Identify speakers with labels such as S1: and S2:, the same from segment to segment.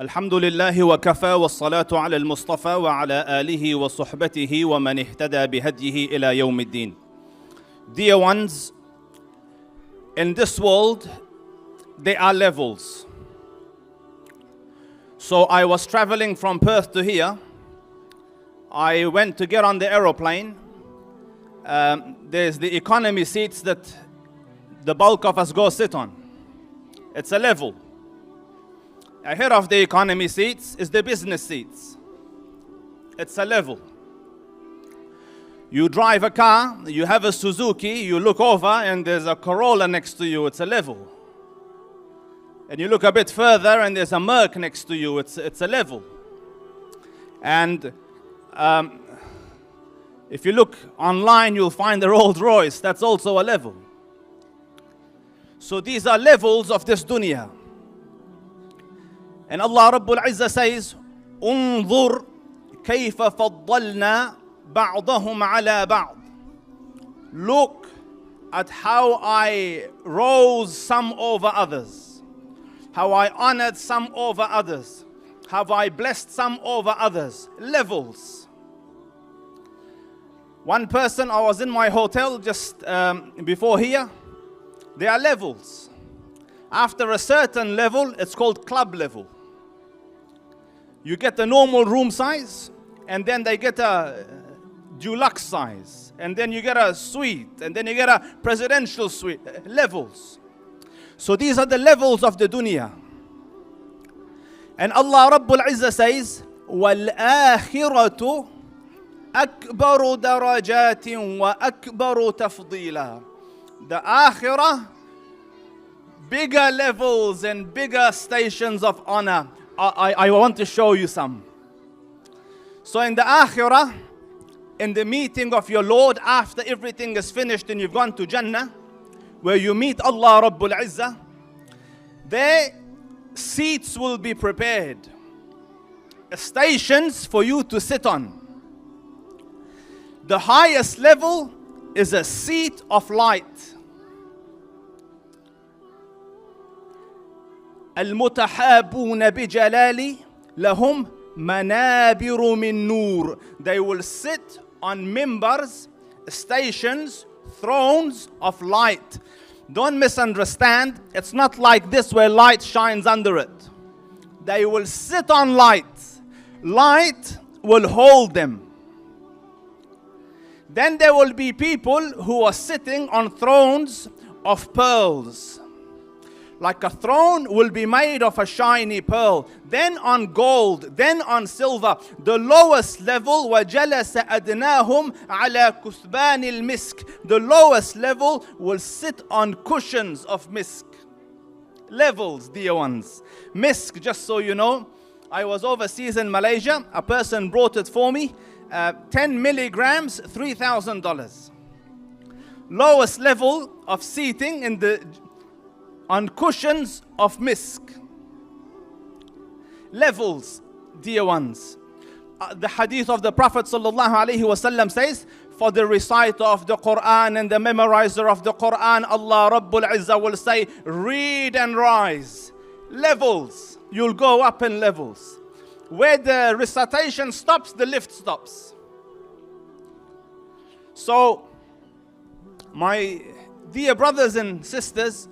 S1: الحمد لله وكفى والصلاة على المصطفى وعلى آله وصحبته ومن اهتدى بهديه إلى يوم الدين. Dear ones, in this world there are levels. So I was traveling from Perth to here. I went to get on the aeroplane. There's the economy seats that the bulk of us go sit on. It's a level. Ahead of the economy seats is the business seats. It's a level. You drive a car, you have a Suzuki, you look over and there's a Corolla next to you, it's a level. And you look a bit further and there's a Merc next to you, it's a level. And if you look online, you'll find the Rolls Royce, that's also a level. So these are levels of this dunya. And Allah Rabbul Izzah says, انظر كيف فضلنا بعضهم على بعض. Look at how I rose some over others, how I honored some over others, how I blessed some over others. Levels. One person, I was in my hotel just before here. There are levels. After a certain level, it's called club level. You get the normal room size, and then they get a deluxe size, and then you get a suite, and then you get a presidential suite. Levels. So these are the levels of the dunya. And Allah Rabbul Izzah says, وَالْآخِرَةُ أَكْبَرُ دَرَجَاتٍ وَأَكْبَرُ تَفْضِيلًا. The akhirah, bigger levels and bigger stations of honor. I want to show you some. So in the akhirah, in the meeting of your Lord after everything is finished and you've gone to Jannah, where you meet Allah Rabbul Izzah, there seats will be prepared, stations for you to sit on. The highest level is a seat of light. المتحابون بجلالي لهم منابر من نور. They will sit on mimbars, stations, thrones of light. Don't misunderstand. It's not like this where light shines under it. They will sit on light. Light will hold them. Then there will be people who are sitting on thrones of pearls. Like a throne will be made of a shiny pearl, then on gold, then on silver. The lowest level, وَجَلَسَ أَدْنَاهُمْ عَلَى كُثْبَانِ الْمِسْكِ. The lowest level will sit on cushions of misk. Levels, dear ones. Misk, just so you know, I was overseas in Malaysia. A person brought it for me. 10 milligrams, $3,000. Lowest level of seating on cushions of misk. Levels, dear ones. The hadith of the Prophet ﷺ says, for the reciter of the Quran and the memorizer of the Quran, Allah Rabbul Izzah will say, read and rise. Levels. You'll go up in levels. Where the recitation stops, the lift stops. So, my dear brothers and sisters,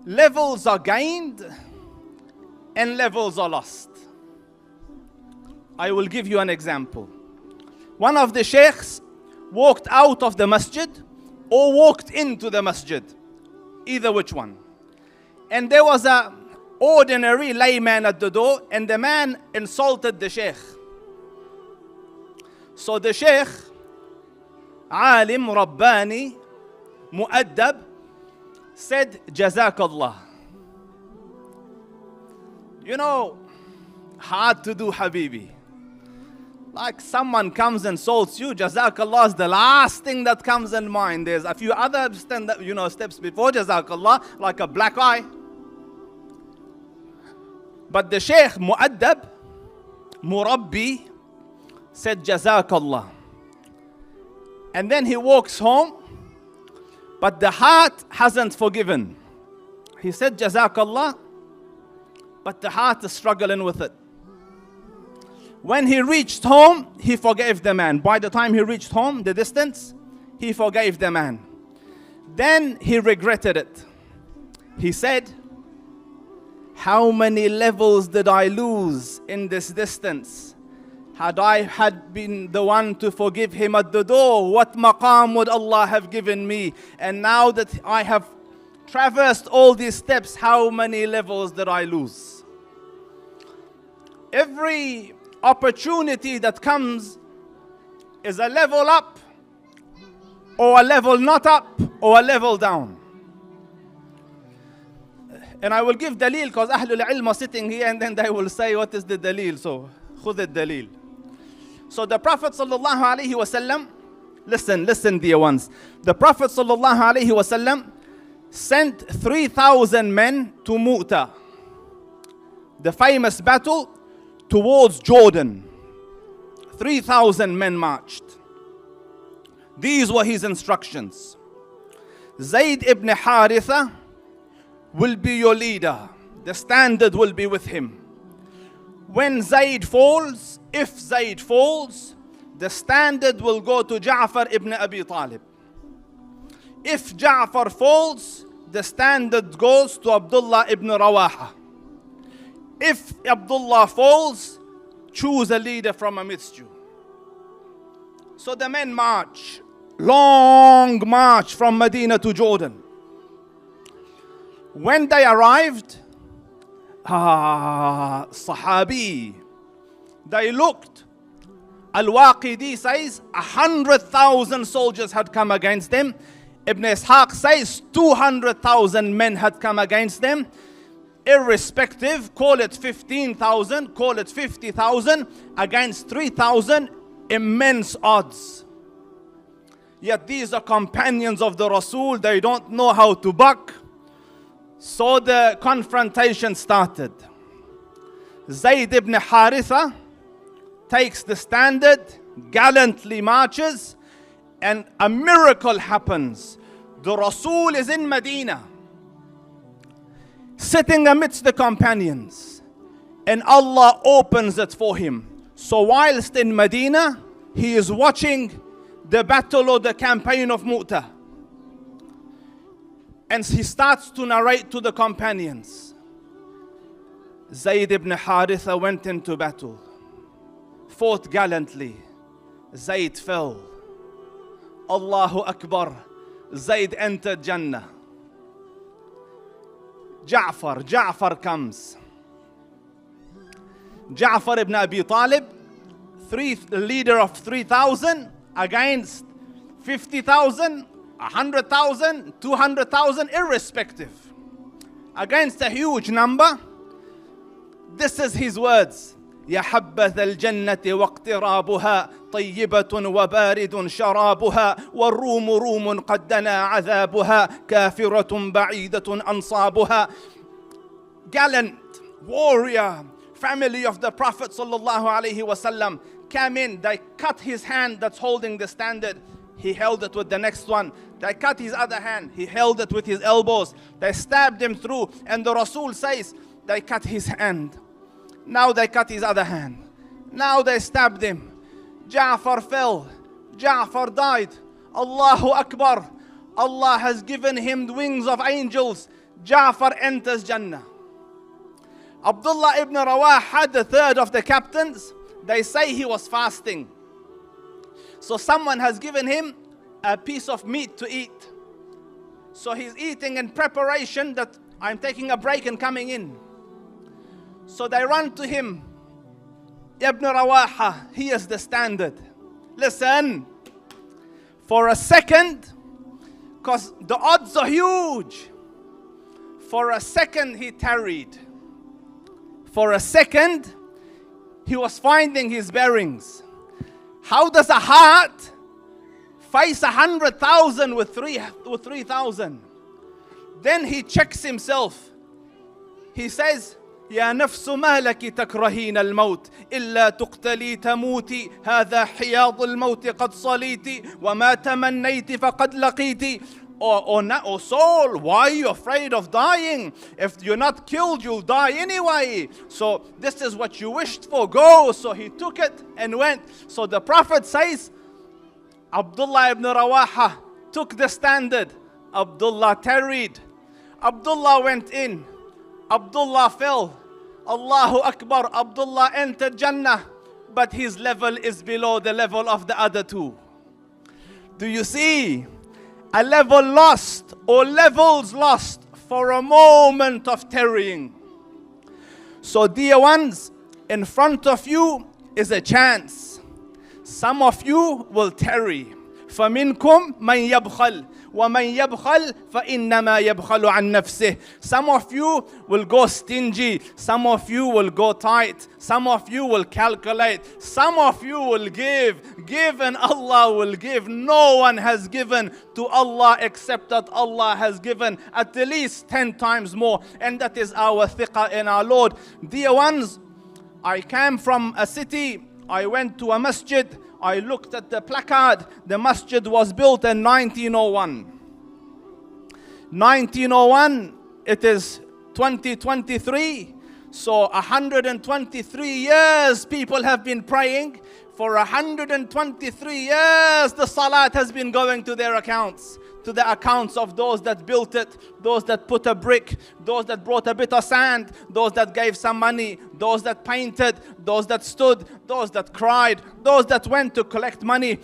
S1: levels are gained and levels are lost. I will give you an example. One of the sheikhs walked out of the masjid or walked into the masjid. Either which one. And there was an ordinary layman at the door, and the man insulted the sheikh. So the sheikh, alim, rabbani, mu'addab, said, Jazakallah. You know, hard to do, Habibi. Like someone comes and insults you, Jazakallah is the last thing that comes in mind. There's a few other steps before Jazakallah, like a black eye. But the Shaykh Mu'addab, Murabbi, said Jazakallah. And then he walks home, but the heart hasn't forgiven. He said Jazakallah, but the heart is struggling with it. When he reached home, he forgave the man. By the time he reached home, the distance, he forgave the man. Then he regretted it. He said, how many levels did I lose in this distance? Had I had been the one to forgive him at the door, what maqam would Allah have given me? And now that I have traversed all these steps, how many levels did I lose? Every opportunity that comes is a level up, or a level not up, or a level down. And I will give dalil because Ahlul Ilm are sitting here and then they will say, what is the dalil? So, khud al-dalil. So the Prophet sallallahu alaihi wasallam, listen dear ones. The Prophet sallallahu alaihi wasallam sent 3,000 men to Mu'tah, the famous battle towards Jordan. 3,000 men marched. These were his instructions. Zayd ibn Haritha will be your leader. The standard will be with him. When Zayd falls, if Zayd falls, the standard will go to Ja'far ibn Abi Talib. If Ja'far falls, the standard goes to Abdullah ibn Rawaha. If Abdullah falls, choose a leader from amidst you. So the men march, long march from Medina to Jordan. When they arrived, Sahabi, they looked. Al-Waqidi says 100,000 soldiers had come against them. Ibn Ishaq says 200,000 men had come against them. Irrespective, call it 15,000, call it 50,000, against 3,000, immense odds. Yet these are companions of the Rasul, they don't know how to buck. So the confrontation started. Zayd ibn Haritha takes the standard, gallantly marches, and a miracle happens. The Rasul is in Medina, sitting amidst the companions, and Allah opens it for him. So whilst in Medina, he is watching the battle or the campaign of Mu'tah. And he starts to narrate to the companions. Zayd ibn Haritha went into battle, fought gallantly. Zayd fell. Allahu Akbar. Zayd entered Jannah. Ja'far comes. Ja'far ibn Abi Talib, the leader of 3,000 against 50,000, 100,000, 200,000, irrespective. Against a huge number. This is his words. يا حبذا الجنة واقترابها طيبة وبارد شرابها والروم روم قد دنا عذابها كافرة بعيدة أنصابها. Gallant warrior, family of the Prophet sallallahu alaihi wasallam came in. They cut his hand that's holding the standard. He held it with the next one. They cut his other hand. He held it with his elbows. They stabbed him through. And the Rasul says, they cut his hand. Now they cut his other hand. Now they stabbed him. Ja'far fell. Ja'far died. Allahu Akbar. Allah has given him the wings of angels. Ja'far enters Jannah. Abdullah ibn Rawah had the third of the captains. They say he was fasting. So someone has given him a piece of meat to eat. So he's eating in preparation that I'm taking a break and coming in. So they run to him. Ibn Rawaha, he is the standard. Listen, for a second, because the odds are huge, for a second he tarried. For a second, he was finding his bearings. How does a heart face 100,000 with 3,000? Then he checks himself. He says, يا نفس ما لك تكرهين الموت إلا تقتلي تموتي هذا حياض الموت قد صليتي وما تمنيت فقد لقيتي. or soul, why are you afraid of dying? If you're not killed, you'll die anyway. So this is what you wished for, go. So he took it and went. So the Prophet says, Abdullah ibn Rawaha took the standard. Abdullah tarried. Abdullah went in. Abdullah fell. Allahu Akbar. Abdullah entered Jannah. But his level is below the level of the other two. Do you see? A level lost or levels lost for a moment of tarrying. So dear ones, in front of you is a chance. Some of you will tarry. فَمِنْكُمْ مَنْ يَبْخَلْ وَمَنْ يَبْخَلْ فَإِنَّمَا يَبْخَلُ عَنْ نَفْسِهِ. Some of you will go stingy. Some of you will go tight. Some of you will calculate. Some of you will give. Give and Allah will give. No one has given to Allah except that Allah has given at least 10 times more. And that is our thiqah in our Lord. Dear ones, I came from a city. I went to a masjid. I looked at the placard. The masjid was built in 1901. 1901, it is 2023. So 123 years people have been praying. For 123 years the salat has been going to their accounts. To the accounts of those that built it, those that put a brick, those that brought a bit of sand, those that gave some money, those that painted, those that stood, those that cried, those that went to collect money.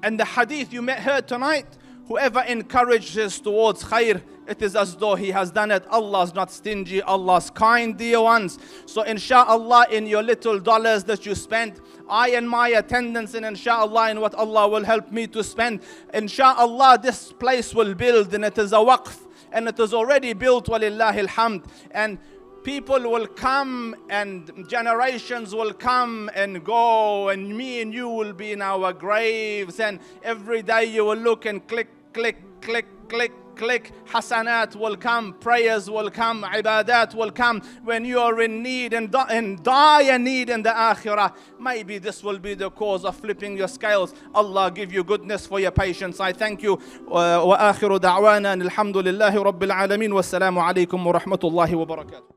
S1: And the hadith you heard tonight, whoever encourages towards khair, it is as though he has done it. Allah's not stingy, Allah's kind, dear ones. So inshallah, in your little dollars that you spend, I and my attendance, and inshallah in what Allah will help me to spend, inshallah this place will build, and it is a waqf, and it is already built, walillahi alhamd. And people will come and generations will come and go, and me and you will be in our graves, and every day you will look and click, click, click, click, click. Hasanat will come, prayers will come, ibadat will come. When you are in need and dire need in the akhirah, maybe this will be the cause of flipping your scales. Allah give you goodness for your patience. I thank you. Wa akhiru da'wana alhamdulillahi rabbil alameen. Wassalamu alaikum wa rahmatullahi wa barakatuh.